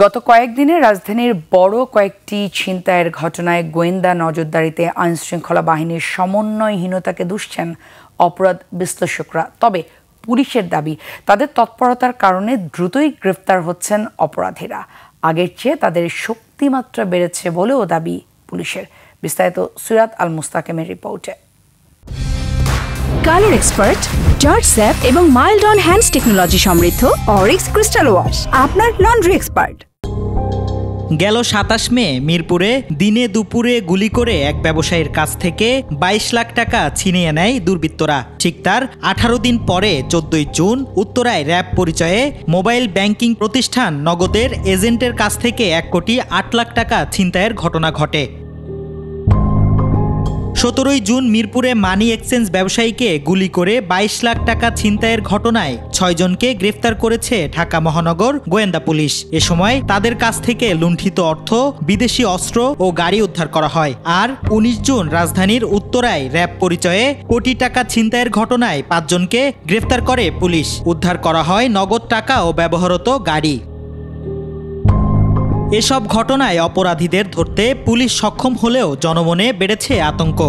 গত কয়েকদিনে রাজধানীর বড় কয়েকটি ছিনতাইয়ের ঘটনায় গোয়েন্দা নজরদারিতে আইনশৃঙ্খলা বাহিনীর সমন্বয়হীনতাকে দুষছেন অপরাধ বিশ্লেষকরা। তবে পুলিশের দাবি, তাদের তৎপরতার কারণে দ্রুতই গ্রেফতার হচ্ছেন অপরাধীরা। আগের চেয়ে তাদের শক্তিমাত্রা বেড়েছে বলেও দাবি পুলিশের। বিস্তারিত সিরাত আল মুস্তাকিমের রিপোর্টে। কালার এক্সপার্ট, জর্জ স্যাপ এবং মাইল্ড অন হ্যান্ডস টেকনোলজি সমৃদ্ধ অরিক্স ক্রিস্টাল ওয়াশ আপনার লন্ড্রি এক্সপার্ট। গেল ২৭ মে মিরপুরে দিনে দুপুরে গুলি করে এক ব্যবসায়ীর কাছ থেকে ২২ লাখ টাকা ছিনিয়ে নেয় দুর্বৃত্তরা। ঠিক তার ১৮ দিন পরে ১৪ই জুন উত্তরায় র্যাব পরিচয়ে মোবাইল ব্যাংকিং প্রতিষ্ঠান নগদের এজেন্টের কাছ থেকে ১ কোটি ৮ লাখ টাকা ছিনতাইয়ের ঘটনা ঘটে। ১৭ই জুন মিরপুরে মানি এক্সচেঞ্জ ব্যবসায়ীকে গুলি করে ২২ লাখ টাকা ছিনতাইয়ের ঘটনায় ৬ জনকে গ্রেফতার করেছে ঢাকা মহানগর গোয়েন্দা পুলিশ। এ সময় তাদের কাছ থেকে লুণ্ঠিত অর্থ, বিদেশি অস্ত্র ও গাড়ি উদ্ধার করা হয়। আর ১৯ জুন রাজধানীর উত্তরায় র্যাব পরিচয়ে কোটি টাকা ছিনতাইয়ের ঘটনায় ৫ জনকে গ্রেফতার করে পুলিশ। উদ্ধার করা হয় নগদ টাকা ও ব্যবহৃত গাড়ি। এসব ঘটনায় অপরাধীদের ধরতে পুলিশ সক্ষম হলেও জনমনে বেড়েছে আতঙ্ক।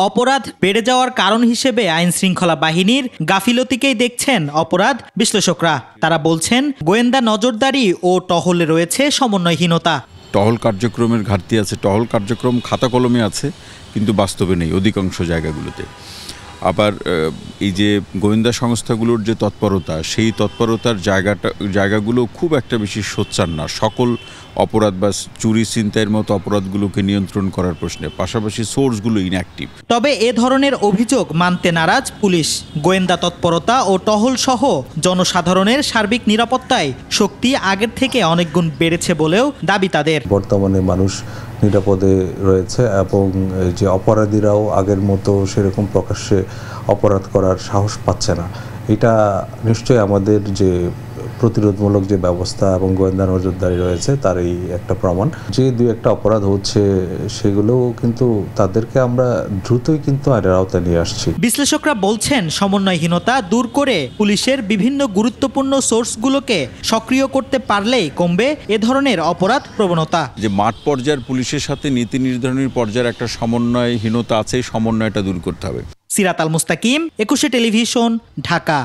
অপরাধ বেড়ে যাওয়ার কারণ হিসেবে আইনশৃঙ্খলা বাহিনীর গাফিলতিকেই দেখছেন অপরাধ বিশ্লেষকরা। তারা বলছেন, গোয়েন্দা নজরদারি ও টহলে রয়েছে সমন্বয়হীনতা। টহল কার্যক্রমের ঘাটতি আছে। টহল কার্যক্রম খাতা কলমে আছে, কিন্তু বাস্তবে নেই অধিকাংশ জায়গাগুলোতে। আবার এই যে গোয়েন্দা সংস্থাগুলোর যে তৎপরতা, সেই তৎপরতার জায়গাগুলো খুব একটা বেশি সোচ্চার না সকল অপরাধ বা চুরি ছিনতাইয়ের মতো অপরাধগুলোকে নিয়ন্ত্রণ করার প্রশ্নে। পাশাপাশি সোর্সগুলো ইনঅ্যাক্টিভ। তবে এ ধরনের অভিযোগ মানতে নারাজ পুলিশ। গোয়েন্দা তৎপরতা ও টহল সহ জনসাধারণের সার্বিক নিরাপত্তায় শক্তি আগের থেকে অনেক গুণ বেড়েছে বলেও দাবি তাদের। বর্তমানে মানুষ নিরাপদে রয়েছে এবং যে অপরাধীরাও আগের মতো সেরকম প্রকাশ্যে অপরাধ করার সাহস পাচ্ছে না। এটা নিশ্চয়ই আমাদের যে প্রতিরোধমূলক যে ব্যবস্থা এবং গোয়েন্দা নজরদারি রয়েছে তারই একটা প্রমাণ। যে দুই একটা অপরাধ হচ্ছে সেগুলো কিন্তু তাদেরকে আমরা দ্রুতই কিন্তু আইনের আওতায় নিয়ে আসছি। বিশ্লেষকরা বলছেন, সমন্বয়হীনতা দূর করে পুলিশের বিভিন্ন গুরুত্বপূর্ণ সোর্সগুলোকে সক্রিয় করতে পারলেই কমবে এ ধরনের অপরাধ প্রবণতা। যে মাঠ পর্যায়ের পুলিশের সাথে নীতি নির্ধারণের পর্যায়ের একটা সমন্বয়হীনতা আছে, এই সমন্বয়টা দূর করতে হবে। সিরাত আল মুস্তাকিম, ২১ টেলিভিশন, ঢাকা।